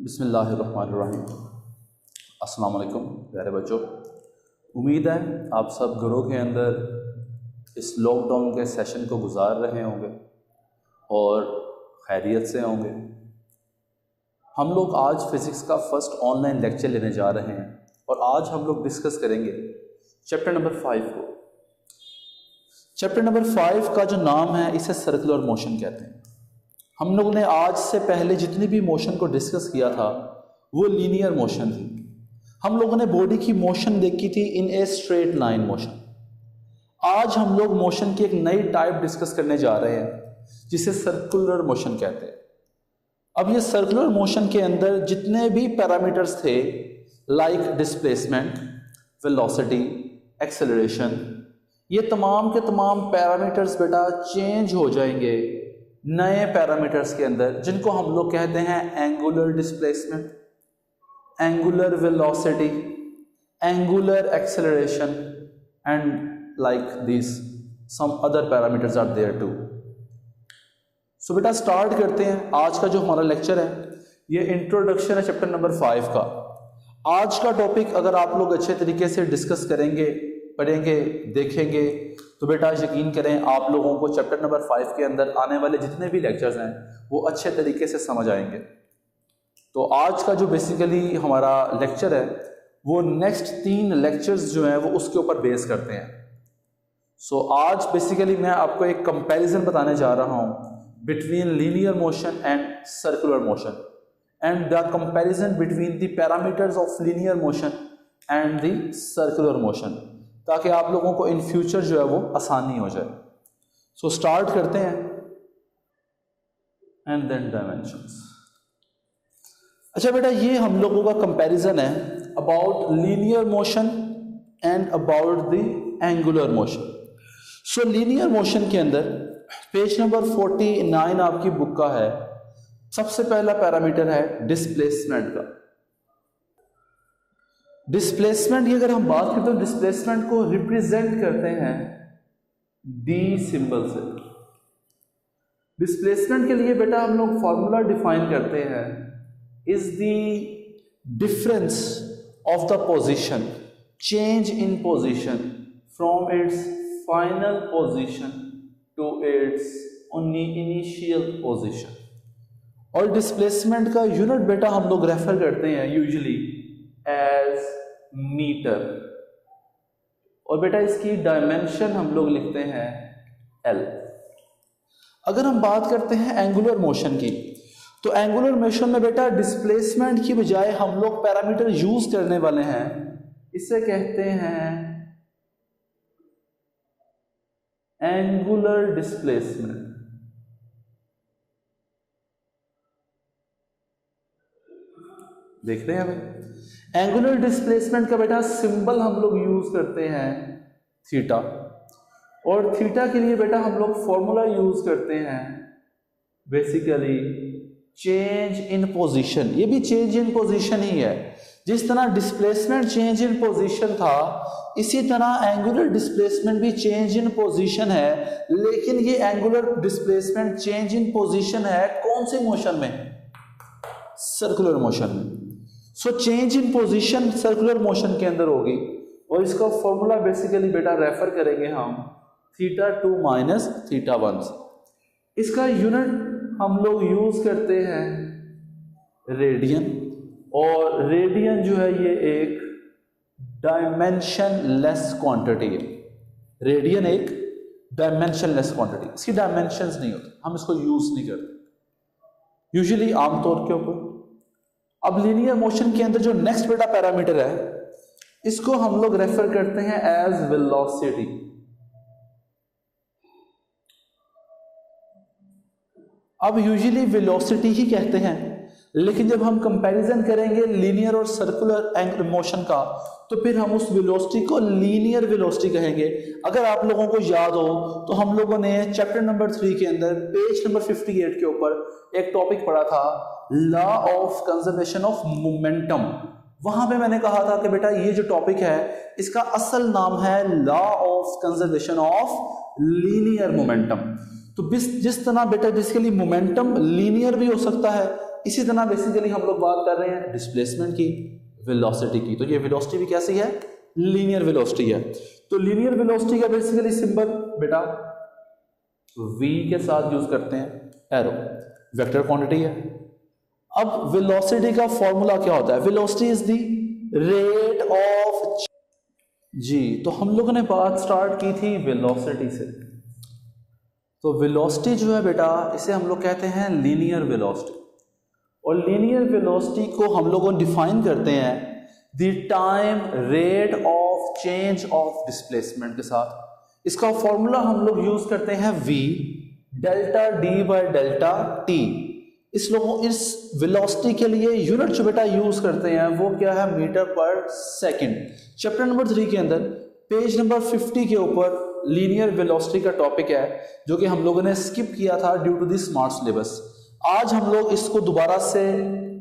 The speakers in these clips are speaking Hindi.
बिस्मिल्लाहिर्रहमानिर्रहीम। अस्सलाम वालेकुम प्यारे बच्चों, उम्मीद है आप सब घरों के अंदर इस लॉकडाउन के सेशन को गुजार रहे होंगे और खैरियत से होंगे। हम लोग आज फिज़िक्स का फर्स्ट ऑनलाइन लेक्चर लेने जा रहे हैं और आज हम लोग डिस्कस करेंगे चैप्टर नंबर 5 को। चैप्टर नंबर 5 का जो नाम है इसे सर्कुलर मोशन कहते हैं। हम लोगों ने आज से पहले जितनी भी मोशन को डिस्कस किया था वो लीनियर मोशन थी। हम लोगों ने बॉडी की मोशन देखी थी इन ए स्ट्रेट लाइन मोशन। आज हम लोग मोशन की एक नई टाइप डिस्कस करने जा रहे हैं जिसे सर्कुलर मोशन कहते हैं। अब ये सर्कुलर मोशन के अंदर जितने भी पैरामीटर्स थे लाइक डिस्प्लेसमेंट, वेलोसिटी, एक्सेलरेशन, ये तमाम के तमाम पैरामीटर्स बेटा चेंज हो जाएंगे नए पैरामीटर्स के अंदर, जिनको हम लोग कहते हैं angular displacement, angular velocity, angular acceleration and like this some other parameters are there too. So बेटा स्टार्ट करते हैं। आज का जो हमारा लेक्चर है ये इंट्रोडक्शन है चैप्टर नंबर 5 का। आज का टॉपिक अगर आप लोग अच्छे तरीके से डिस्कस करेंगे, पढ़ेंगे, देखेंगे तो बेटा यकीन करें आप लोगों को चैप्टर नंबर 5 के अंदर आने वाले जितने भी लेक्चर्स हैं वो अच्छे तरीके से समझ आएंगे। तो आज का जो बेसिकली हमारा लेक्चर है वो नेक्स्ट 3 लेक्चर्स जो हैं वो उसके ऊपर बेस करते हैं। सो आज बेसिकली मैं आपको एक कंपैरिजन बताने जा रहा हूँ between linear motion and circular motion and the comparison between the parameters of linear motion and the circular motion, ताकि आप लोगों को इन फ्यूचर जो है वो आसानी हो जाए। सो स्टार्ट करते हैं। And then dimensions. अच्छा बेटा, ये हम लोगों का कंपैरिजन है about linear motion and about the angular motion. So linear motion के अंदर पेज नंबर 49 आपकी बुक का है। सबसे पहला पैरामीटर है डिस्प्लेसमेंट का। डिस्प्लेसमेंट की अगर हम बात करें तो डिस्प्लेसमेंट को रिप्रेजेंट करते हैं डी सिंबल से। डिस्प्लेसमेंट के लिए बेटा हम लोग फॉर्मूला डिफाइन करते हैं is the difference of the position, change in position from its final position to its initial position. और डिस्प्लेसमेंट का यूनिट बेटा हम लोग रेफर करते हैं यूजुअली एज मीटर, और बेटा इसकी डायमेंशन हम लोग लिखते हैं L। अगर हम बात करते हैं एंगुलर मोशन की, तो एंगुलर मोशन में बेटा डिस्प्लेसमेंट की बजाय हम लोग पैरामीटर यूज करने वाले हैं, इसे कहते हैं एंगुलर डिस्प्लेसमेंट। देख रहे हैं हमें एंगुलर डिस्प्लेसमेंट का बेटा सिंबल हम लोग यूज करते हैं थीटा, और थीटा के लिए बेटा हम लोग फॉर्मूला यूज करते हैं बेसिकली चेंज इन पोजीशन। ये भी चेंज इन पोजीशन ही है। जिस तरह डिस्प्लेसमेंट चेंज इन पोजीशन था, इसी तरह एंगुलर डिस्प्लेसमेंट भी चेंज इन पोजीशन है, लेकिन ये angular displacement change in position है कौन सी मोशन में? सर्कुलर मोशन में। So change in position circular motion के अंदर होगी, और इसका फॉर्मूला बेसिकली बेटा रेफर करेंगे हम θ2 माइनस θ1 से। इसका यूनिट हम लोग यूज करते हैं रेडियन, और रेडियन जो है ये एक डायमेंशन लेस क्वांटिटी है। रेडियन एक डायमेंशन लेस क्वांटिटी, इसकी डायमेंशंस नहीं होती, हम इसको यूज नहीं करते यूजुअली आमतौर के ऊपर। अब लीनियर मोशन के अंदर जो नेक्स्ट बेटा पैरामीटर है इसको हम लोग रेफर करते हैं एज वेलोसिटी। अब यूजुअली वेलोसिटी ही कहते हैं, लेकिन जब हम कंपैरिजन करेंगे लीनियर और सर्कुलर मोशन का तो फिर हम उस वेलोसिटी को लीनियर वेलोसिटी कहेंगे। अगर आप लोगों को याद हो तो हम लोगों ने चैप्टर नंबर 3 के अंदर पेज नंबर 58 के ऊपर एक टॉपिक पढ़ा था law of conservation of momentum. वहां पे मैंने कहा था कि बेटा ये जो टॉपिक है इसका असल नाम है law of conservation of linear momentum. तो जिस तरह बेटा बेसिकली मोमेंटम लीनियर भी हो सकता है इसी तरह बेसिकली हम लोग बात कर रहे हैं डिस्प्लेसमेंट की, वेलोसिटी की। तो ये वेलोसिटी भी कैसी है, लीनियर वेलोसिटी है। तो लीनियर वेलोसिटी का बेसिकली सिंबल बेटा v के साथ यूज करते हैं, एरो, वेक्टर क्वांटिटी है। अब वेलोसिटी का फॉर्मूला क्या होता है, velocity is the rate of जी। तो हम लोगों ने बात स्टार्ट की थी वेलोसिटी से। तो वेलोसिटी जो है बेटा, इसे हम लोग कहते हैं लीनियर वेलोसिटी, और लीनियर वेलोसिटी को हम लोग डिफाइन करते हैं the time rate of change of displacement के साथ। इसका फॉर्मूला हम लोग यूज करते हैं v delta d by delta t। इस वेलोसिटी के लिए यूनिट जो बेटा यूज करते हैं वो क्या है, metre per second. Chapter number 3 के अंदर पेज नंबर 50 के ऊपर लीनियर वेलोसिटी का टॉपिक है, जो कि हम लोगों ने स्किप किया था due to the smart syllabus. आज हम लोग इसको दोबारा से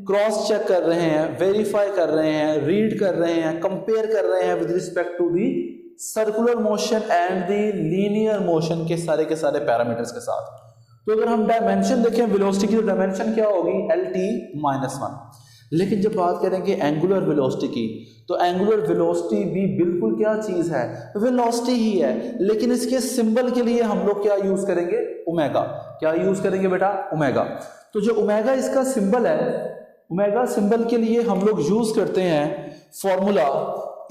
क्रॉस चेक कर रहे हैं, वेरीफाई कर रहे हैं, रीड कर रहे हैं, कंपेयर कर रहे हैं with respect to the circular motion and the linear motion के सारे पैरामीटर्स के साथ। तो अगर हम डायमेंशन देखें वेलोसिटी की, तो डायमेंशन क्या होगी, LT-1। लेकिन जब बात करेंगे एंगुलर वेलोसिटी की, तो एंगुलर वेलोसिटी भी बिल्कुल क्या चीज है, वेलोसिटी ही है, लेकिन इसके सिंबल के लिए हम लोग क्या यूज करेंगे, ओमेगा। क्या यूज करेंगे बेटा, ओमेगा। तो जो ओमेगा इसका सिंबल है, ओमेगा सिंबल के लिए हम लोग यूज करते हैं formula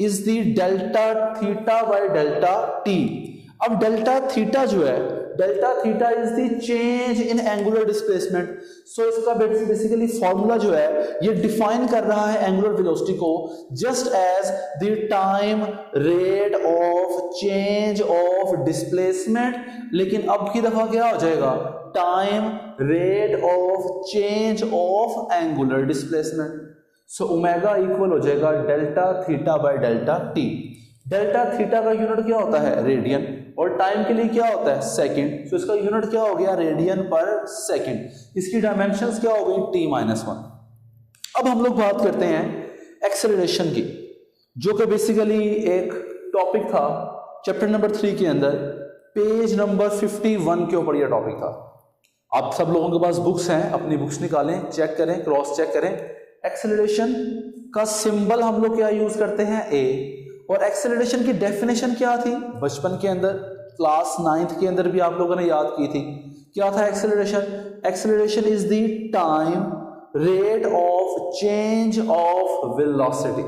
is the delta theta by delta T. अब डेल्टा थीटा जो है, delta theta is the change in angular displacement. So इसका बेसिकली फॉर्मूला जो है ये डिफाइन कर रहा है एंगुलर वेलोसिटी को just as the time rate of change of displacement. लेकिन अब की दफा क्या हो जाएगा, time rate of change of angular displacement. So omega equal हो जाएगा delta theta by delta t. Delta theta का यूनिट क्या होता है, रेडियन, और टाइम के लिए क्या होता है, सेकंड। सो इसका यूनिट क्या हो गया, रेडियन पर सेकंड। इसकी डायमेंशंस क्या हो गई, T-1। अब हम लोग बात करते हैं एक्सेलरेशन की, जो कि बेसिकली एक टॉपिक था चैप्टर नंबर 3 के अंदर, पेज नंबर 51 के ऊपर यह टॉपिक था। आप सब लोगों के पास बुक्स हैं, अपनी बुक्स निकालें, चेक करें, क्रॉस चेक करें। एक्सेलरेशन का सिंबल हम लोग क्या यूज करते हैं, A। और एक्सेलरेशन की डेफिनेशन क्या थी, बचपन के अंदर क्लास 9th के अंदर भी आप लोगों ने याद की थी। क्या था acceleration, acceleration is the time rate of change of velocity.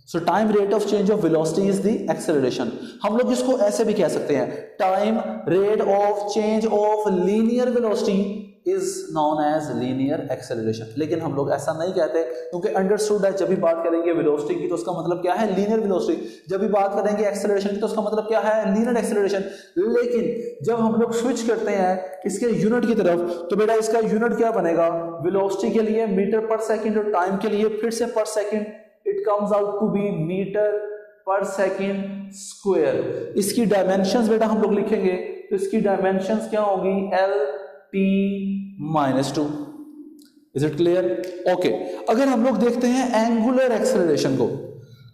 So time rate of change of velocity is the acceleration. हम लोग इसको ऐसे भी कह सकते हैं, time rate of change of linear velocity is known as linear acceleration. लेकिन हम लोग ऐसा नहीं कहते, क्योंकि अंडरस्टूड है जब भी बात करेंगे वेलोसिटी की तो उसका मतलब क्या है, लीनियर वेलोसिटी। जब भी बात करेंगे एक्सेलरेशन की तो उसका मतलब क्या है, लीनियर एक्सेलरेशन। लेकिन जब हम लोग स्विच करते हैं इसके यूनिट की तरफ, तो बेटा इसका यूनिट क्या बनेगा, वेलोसिटी के लिए मीटर पर सेकेंड और टाइम के लिए फिर से per second, it comes out to be metre per second square. इसकी डायमेंशंस बेटा हम लोग लिखेंगे तो इसकी डायमेंशंस क्या होगी, LT-2। Is it clear, okay. अगर हम लोग देखते हैं एंगुलर एक्सेलरेशन को,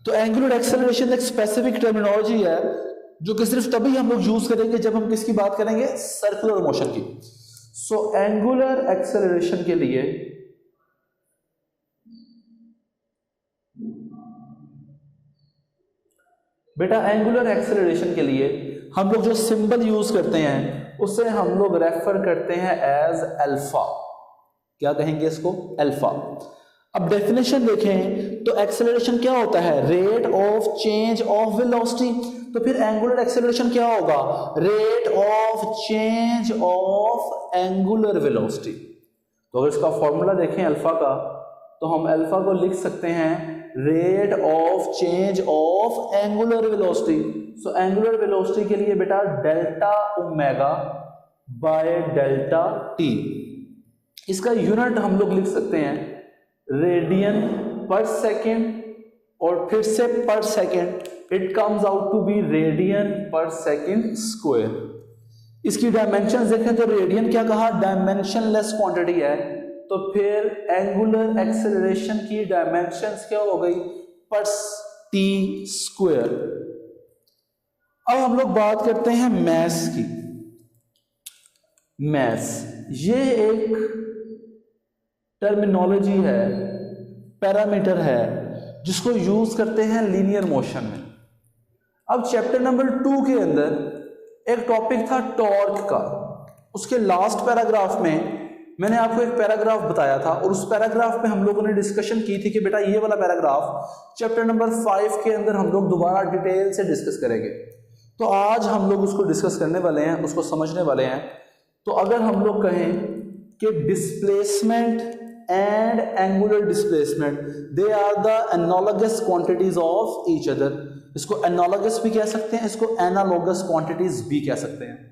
तो एंगुलर एक्सेलरेशन एक स्पेसिफिक टर्मिनोलॉजी है जो कि सिर्फ तभी हम लोग यूज करेंगे जब हम किसकी बात करेंगे, सर्कुलर मोशन की। सो एंगुलर एक्सेलरेशन के लिए बेटा, एंगुलर एक्सेलरेशन के लिए हम लोग जो सिंबल यूज करते हैं उसे हम लोग रेफर करते हैं एज अल्फा। क्या कहेंगे इसको, अल्फा। अब डेफिनेशन देखें तो एक्सेलरेशन क्या होता है, rate of change of velocity. तो फिर एंगुलर एक्सेलरेशन क्या होगा, rate of change of angular velocity. तो अगर इसका फॉर्मूला देखें अल्फा का, तो हम अल्फा को लिख सकते हैं rate of change of angular velocity. So angular velocity के लिए बेटा delta omega by delta T. इसका यूनिट हम लोग लिख सकते हैं रेडियन पर सेकेंड और फिर से per second, it comes out to be radian per second square. इसकी डायमेंशन देखें तो रेडियन क्या कहा, डायमेंशनलेस क्वांटिटी है, तो फिर एंगुलर एक्सेलरेशन की डायमेंशंस क्या हो गई, पर टी स्क्वायर। अब हम लोग बात करते हैं मैस की। मैस ये एक टर्मिनोलॉजी है, पैरामीटर है, जिसको यूज करते हैं लीनियर मोशन में। अब चैप्टर नंबर 2 के अंदर एक टॉपिक था टॉर्क का। उसके लास्ट पैराग्राफ में मैंने आपको एक पैराग्राफ बताया था और उस पैराग्राफ में हम लोगों ने डिस्कशन की थी कि बेटा ये वाला पैराग्राफ चैप्टर नंबर 5 के अंदर हम लोग दोबारा डिटेल से डिस्कस करेंगे। तो आज हम लोग उसको डिस्कस करने वाले हैं, उसको समझने वाले हैं। तो अगर हम लोग कहें कि displacement and angular displacement they are the analogous quantities of each other, इसको एनालॉगस भी कह सकते हैं, इसको एनालॉगस क्वांटिटीज भी कह सकते हैं।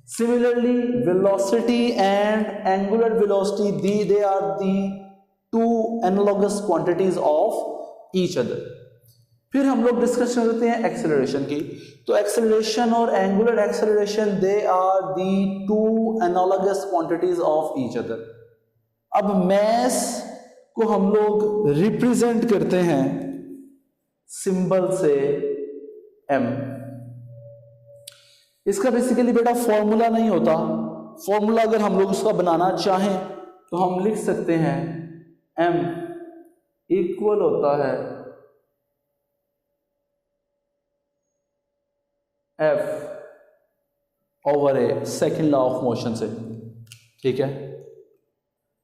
Similarly, velocity and angular velocity, they are the two analogous quantities of each other. फिर हम लोग डिस्कस करते हैं एक्सेलरेशन की। तो एक्सेलरेशन और angular acceleration they are the two analogous quantities of each other. अब मैस को हम लोग रिप्रेजेंट करते हैं सिंबल से m। इसका बेसिकली बेटा फॉर्मूला नहीं होता। फॉर्मूला अगर हम लोग उसका बनाना चाहें तो हम लिख सकते हैं m इक्वल होता है F over A, second law of motion से। ठीक है,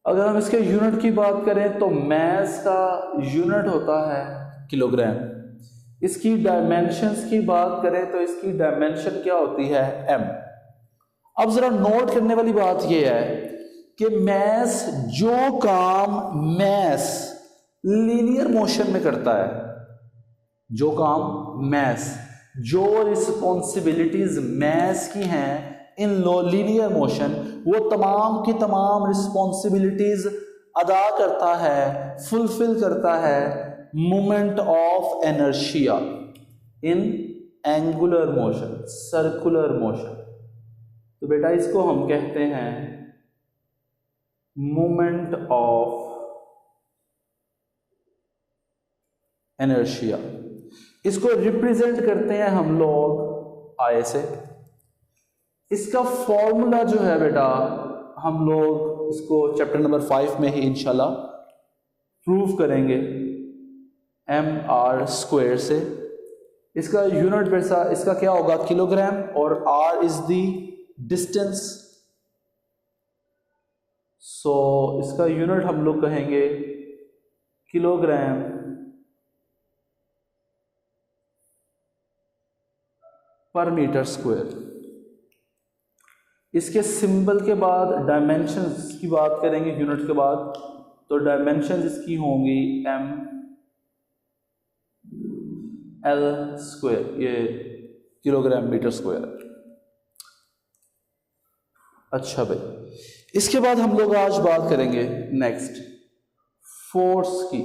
अगर हम इसके यूनिट की बात करें तो मैस का यूनिट होता है किलोग्राम। इसकी डायमेंशंस की बात करें तो इसकी डायमेंशन क्या होती है m। अब जरा नोट करने वाली बात यह है कि मैस, जो काम मैस लीनियर मोशन में करता है, जो काम मैस, जो रिस्पॉन्सिबिलिटीज मैस की हैं इन लीनियर मोशन, वो तमाम की तमाम रिस्पॉन्सिबिलिटीज अदा करता है, फुलफिल करता है moment of inertia in angular motion, circular motion. तो बेटा इसको हम कहते हैं मोमेंट ऑफ इनर्शिया। इसको रिप्रेजेंट करते हैं हम लोग I से। इसका फॉर्मूला जो है बेटा हम लोग इसको चैप्टर नंबर 5 में ही इंशाल्लाह प्रूव करेंगे mr स्क्वायर से। इसका यूनिट वैसा इसका क्या होगा किलोग्राम, और r इज द डिस्टेंस। सो इसका यूनिट हम लोग कहेंगे किलोग्राम पर मीटर स्क्वायर। इसके सिंबल के बाद डायमेंशंस की बात करेंगे यूनिट के बाद, तो डायमेंशंस इसकी होंगी m l स्क्वायर, ये किलोग्राम मीटर स्क्वायर। अच्छा भाई, इसके बाद हम लोग आज बात करेंगे नेक्स्ट फोर्स की।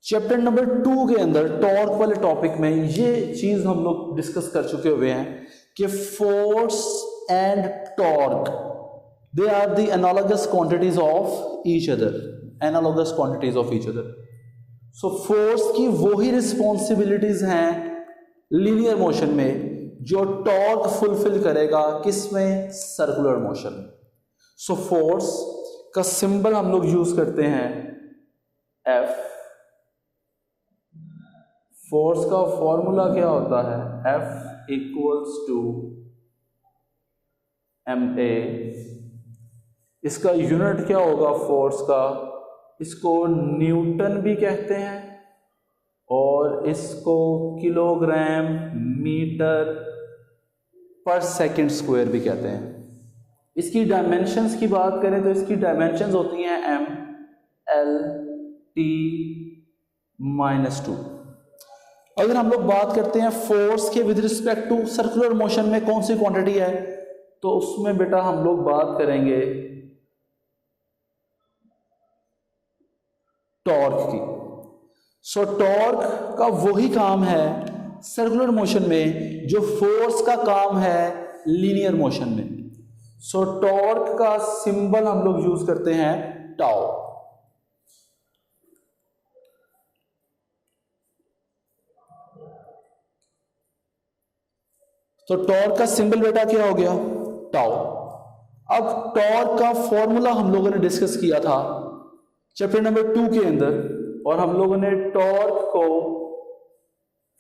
चैप्टर नंबर 2 के अंदर टॉर्क वाले टॉपिक में ये चीज हम लोग डिस्कस कर चुके हुए हैं कि force and torque they are the analogous quantities of each other, analogous quantities of each other. So force की वही रिस्पॉन्सिबिलिटीज हैं लीनियर मोशन में जो टॉर्क फुलफिल करेगा किसमें, सर्कुलर मोशन में। सो फोर्स का सिंबल हम लोग यूज करते हैं F। फोर्स का फॉर्मूला क्या होता है, F इक्वल्स टू ma। इसका यूनिट क्या होगा फोर्स का, इसको न्यूटन भी कहते हैं और इसको kilogram metre per second square भी कहते हैं। इसकी डायमेंशंस की बात करें तो इसकी डायमेंशंस होती हैं m l t -2। अगर हम लोग बात करते हैं फोर्स के with respect to circular motion में कौन सी क्वांटिटी है, तो उसमें बेटा हम लोग बात करेंगे टॉर्क की। सो टॉर्क का वही काम है सर्कुलर मोशन में जो फोर्स का काम है लीनियर मोशन में। सो टॉर्क का सिंबल हम लोग यूज करते हैं टाउ। तो टॉर्क का सिंबल बेटा क्या हो गया, टाउ। अब टॉर्क का फॉर्मूला हम लोगों ने डिस्कस किया था चैप्टर नंबर 2 के अंदर, और हम लोगों ने टॉर्क को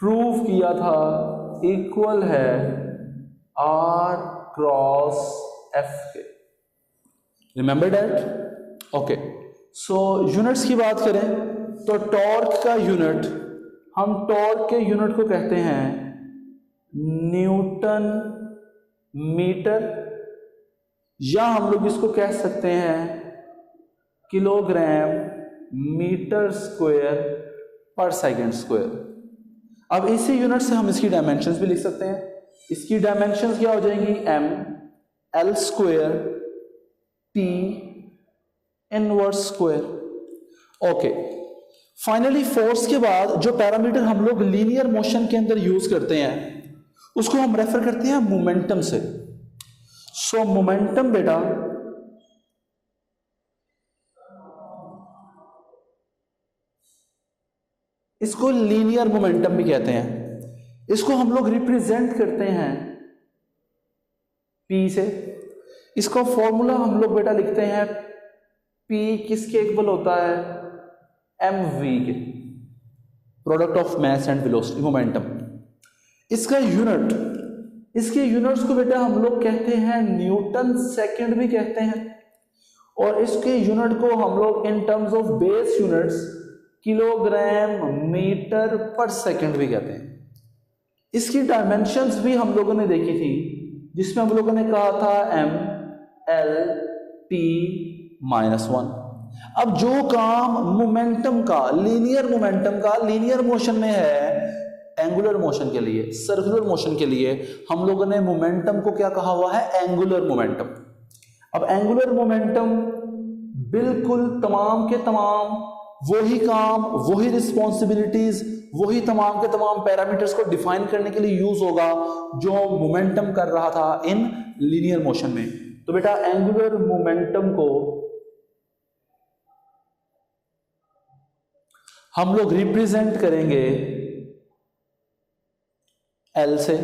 प्रूव किया था इक्वल है R क्रॉस F के। Remember that? Okay. So units की बात करें तो टॉर्क का यूनिट, हम टॉर्क के यूनिट को कहते हैं न्यूटन मीटर, या हम लोग इसको कह सकते हैं किलोग्राम मीटर स्क्वायर पर सेकंड स्क्वायर। अब इसी यूनिट से हम इसकी डायमेंशंस भी लिख सकते हैं। इसकी डायमेंशंस क्या हो जाएंगी? m l square t inverse square. Okay. Finally force के बाद जो पैरामीटर हम लोग लीनियर मोशन के अंदर यूज करते हैं उसको हम रेफर करते हैं मोमेंटम से। सो मोमेंटम बेटा इसको लीनियर मोमेंटम भी कहते हैं। इसको हम लोग रिप्रेजेंट करते हैं P से। इसका फॉर्मूला हम लोग बेटा लिखते हैं P किसके इक्वल होता है? mv के, product of mass and velocity, momentum. इसका यूनिट, इसके यूनिट्स को बेटा हम लोग कहते हैं न्यूटन सेकंड भी कहते हैं, और इसके यूनिट को हम लोग in terms of base units kilogram metre per second भी कहते हैं। इसकी डायमेंशंस भी हम लोगों ने देखी थी, जिसमें हम लोगों ने कहा था m l t -1। अब जो काम मोमेंटम का, लीनियर मोमेंटम का लीनियर मोशन में है, एंगुलर मोशन के लिए, सर्कुलर मोशन के लिए हम लोगों ने मोमेंटम को क्या कहा हुआ है? Angular momentum. अब एंगुलर मोमेंटम बिल्कुल तमाम के तमाम वही काम, वही रिस्पॉन्सिबिलिटीज, वही तमाम के तमाम पैरामीटर्स को डिफाइन करने के लिए यूज होगा जो मोमेंटम कर रहा था इन लीनियर मोशन में। तो बेटा एंगुलर मोमेंटम को हम लोग रिप्रेजेंट करेंगे L से,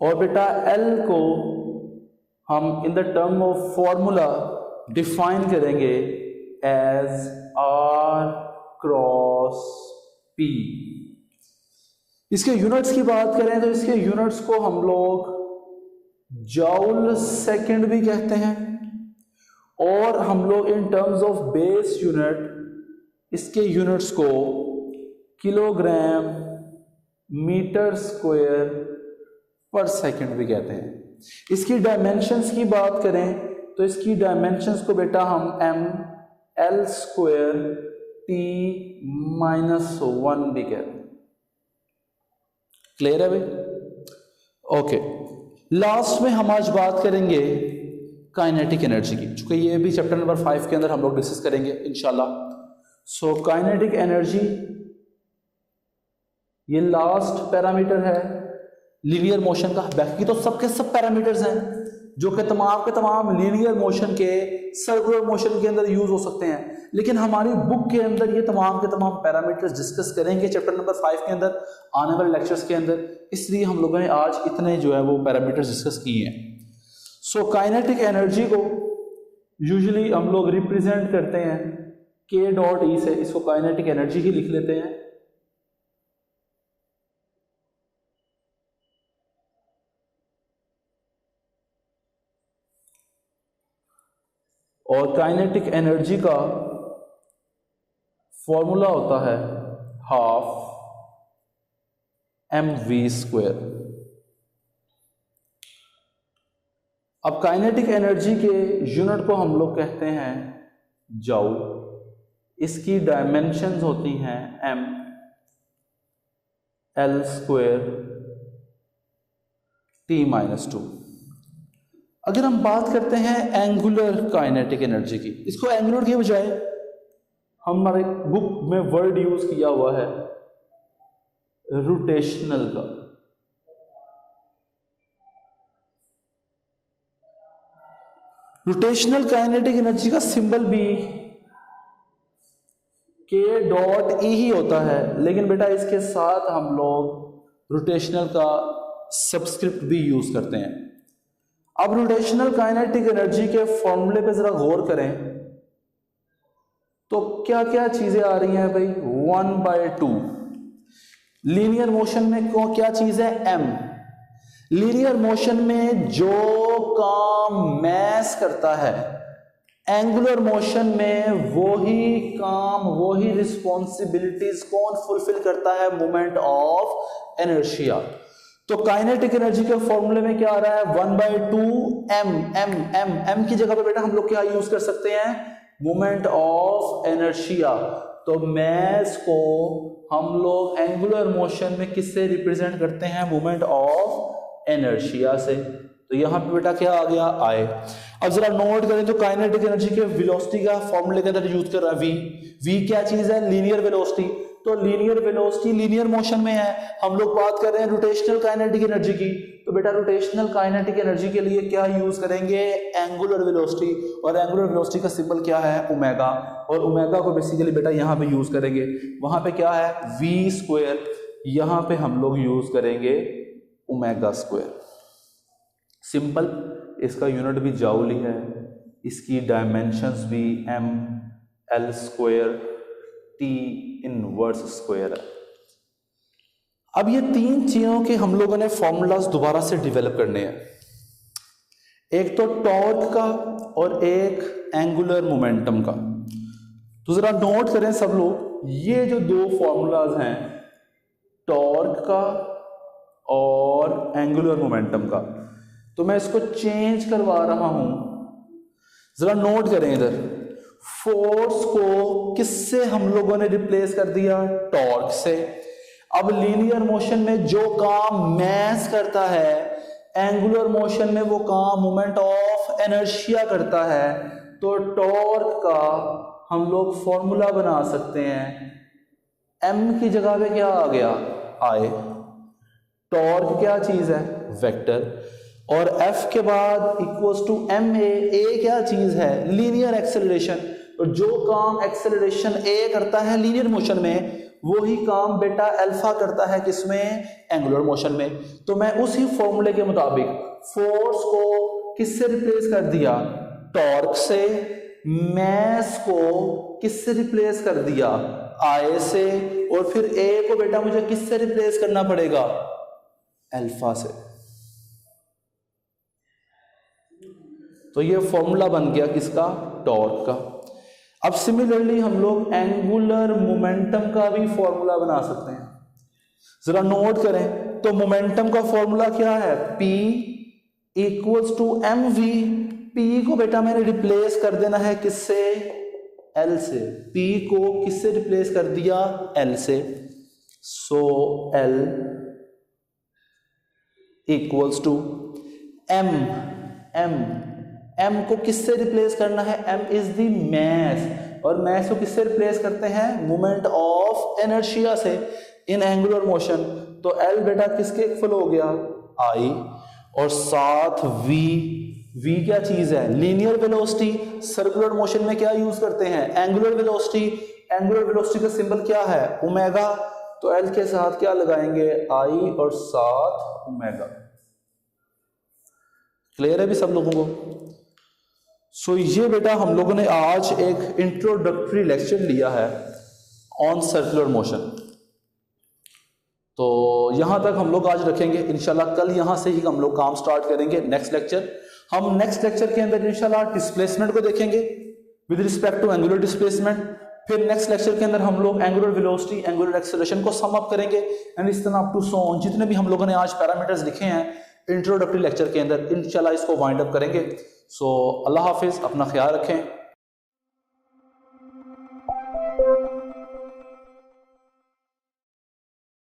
और बेटा L को हम in the term of formula define करेंगे एज R क्रॉस P। इसके यूनिट्स की बात करें तो इसके यूनिट्स को हम लोग जूल सेकंड भी कहते हैं, और हम लोग in terms of base unit इसके यूनिट्स को किलोग्राम मीटर स्क्वायर पर सेकंड भी कहते हैं। इसकी डायमेंशंस की बात करें तो इसकी डायमेंशंस को बेटा हम m l स्क्वायर t -1 भी कहते हैं। क्लियर है भाई? ओके। लास्ट में हम आज बात करेंगे काइनेटिक एनर्जी की, चूंकि ये भी चैप्टर नंबर 5 के अंदर हम लोग डिस्कस करेंगे इंशाल्लाह। सो काइनेटिक एनर्जी ये लास्ट पैरामीटर है लीनियर मोशन का। बाकी तो सबके सब पैरामीटर्स हैं जो कि तमाम लीनियर मोशन के, सर्कुलर मोशन के अंदर यूज हो सकते हैं, लेकिन हमारी बुक के अंदर ये तमाम के तमाम पैरामीटर्स डिस्कस करेंगे चैप्टर नंबर 5 के अंदर आने वाले लेक्चर्स के अंदर। इसलिए हम लोगों ने आज इतने जो है वो पैरामीटर्स डिस्कस किए हैं। सो काइनेटिक एनर्जी को यूजुअली हम लोग रिप्रेजेंट करते हैं K डॉट E से। इसको काइनेटिक एनर्जी ही लिख लेते हैं। और काइनेटिक एनर्जी का फॉर्मूला होता है हाफ mv²। अब काइनेटिक एनर्जी के यूनिट को हम लोग कहते हैं जूल। इसकी डायमेंशंस होती हैं m l² t-2। अगर हम बात करते हैं एंगुलर काइनेटिक एनर्जी की, इसको एंगुलर के बजाय हमारे बुक में वर्ड यूज किया हुआ है रोटेशनल का। रोटेशनल काइनेटिक एनर्जी का सिंबल भी K डॉट E ही होता है, लेकिन बेटा इसके साथ हम लोग रोटेशनल का सबस्क्रिप्ट भी यूज करते हैं। अब रोटेशनल काइनेटिक एनर्जी के फॉर्मूले पे जरा गौर करें तो क्या क्या चीजें आ रही हैं भाई। 1/2 लीनियर मोशन में क्या चीज है, m। लीनियर मोशन में जो काम मैस करता है, एंगुलर मोशन में वही काम, वही रिस्पॉन्सिबिलिटीज कौन फुलफिल करता है, मोमेंट ऑफ इनर्शिया। तो काइनेटिक एनर्जी के फॉर्मूले में क्या आ रहा है, 1/2 m की जगह पे बेटा हम लोग क्या यूज कर सकते हैं, मोमेंट ऑफ इनर्शिया। तो मैस को हम लोग एंगुलर मोशन में किससे रिप्रेजेंट करते हैं, मोमेंट ऑफ इनर्शिया से। तो यहां पे बेटा क्या आ गया, I। अब जरा नोट करें तो काइनेटिक एनर्जी के वेलोसिटी का फॉर्मूले के अंदर यूज कर रहा है v क्या चीज है, लीनियर वेलोसिटी। तो लीनियर वेलोसिटी लीनियर मोशन में है, हम लोग बात कर रहे हैं रोटेशनल काइनेटिक एनर्जी की। तो बेटा रोटेशनल काइनेटिक एनर्जी के लिए क्या यूज करेंगे, एंगुलर वेलोसिटी। और एंगुलर वेलोसिटी का सिंबल क्या है, ओमेगा। और ओमेगा को बेसिकली बेटा यहां पे यूज करेंगे, वहां पे क्या है v², यहां पे हम लोग यूज करेंगे ओमेगा²। सिंपल, इसका यूनिट भी जाउल ही है, इसकी डायमेंशंस भी ml² T−2 है। अब ये तीन चीजों के हम लोगों ने फॉर्मूलाज दोबारा से डेवलप करने हैं, एक तो टॉर्क का और एक एंगुलर मोमेंटम का। तो जरा नोट करें सब लोग, ये जो दो फॉर्मूलाज हैं टॉर्क का और एंगुलर मोमेंटम का, तो मैं इसको चेंज करवा रहा हूं। जरा नोट करें इधर, फोर्स को किससे हम लोगों ने रिप्लेस कर दिया, टॉर्क से। अब लीनियर मोशन में जो काम मैस करता है, एंगुलर मोशन में वो काम मोमेंट ऑफ इनर्शिया करता है। तो टॉर्क का हम लोग फॉर्मूला बना सकते हैं, m की जगह पे क्या आ गया, I। टॉर्क क्या चीज है, वेक्टर। और F के बाद इक्वल्स टू ma, a क्या चीज है, लीनियर एक्सेलरेशन। और जो काम एक्सेलरेशन a करता है लीनियर मोशन में, वही काम बेटा अल्फा करता है किसमें, एंगुलर मोशन में। तो मैं उसी फॉर्मूले के मुताबिक फोर्स को किससे रिप्लेस कर दिया, टॉर्क से। मैस को किससे रिप्लेस कर दिया, I से। और फिर a को बेटा मुझे किससे रिप्लेस करना पड़ेगा, अल्फा से। तो ये फॉर्मूला बन गया किसका, टॉर्क का। अब सिमिलरली हम लोग एंगुलर मोमेंटम का भी फॉर्मूला बना सकते हैं। जरा नोट करें तो मोमेंटम का फॉर्मूला क्या है, P = mv। P को बेटा मैंने रिप्लेस कर देना है किससे, L से। P को किससे रिप्लेस कर दिया, L से। सो L = m को किससे रिप्लेस करना है, m इज द मैस। और मैस को किससे रिप्लेस करते हैं, मोमेंट ऑफ इनर्शिया से इन एंगुलर मोशन। तो L बेटा किसके इक्वल हो गया, I। और साथ v क्या चीज है, लीनियर वेलोसिटी। सर्कुलर मोशन में क्या यूज करते हैं, एंगुलर वेलोसिटी। एंगुलर वेलोसिटी का सिंबल क्या है, ओमेगा। तो L के साथ क्या लगाएंगे, I और साथ ओमेगा। क्लियर है भी सब लोगों को। सो ये बेटा हम लोगों ने आज एक इंट्रोडक्टरी लेक्चर लिया है ऑन सर्कुलर मोशन। तो यहां तक हम लोग आज रखेंगे, इंशाल्लाह कल यहां से ही हम लोग काम स्टार्ट करेंगे। नेक्स्ट लेक्चर के अंदर इंशाल्लाह डिस्प्लेसमेंट को देखेंगे with respect to angular displacement. फिर नेक्स्ट लेक्चर के अंदर हम लोग एंगुलर वेलोसिटी, एंगुलर एक्सेलरेशन को सम अप करेंगे। एंड इस तरह अप टू सो ऑन जितने भी हम लोगों ने आज पैरामीटर्स लिखे हैं इंट्रोडक्टरी लेक्चर के अंदर, इंशाल्लाह इसको वाइंड अप करेंगे। सो अल्लाह हाफिज, अपना ख्याल रखें।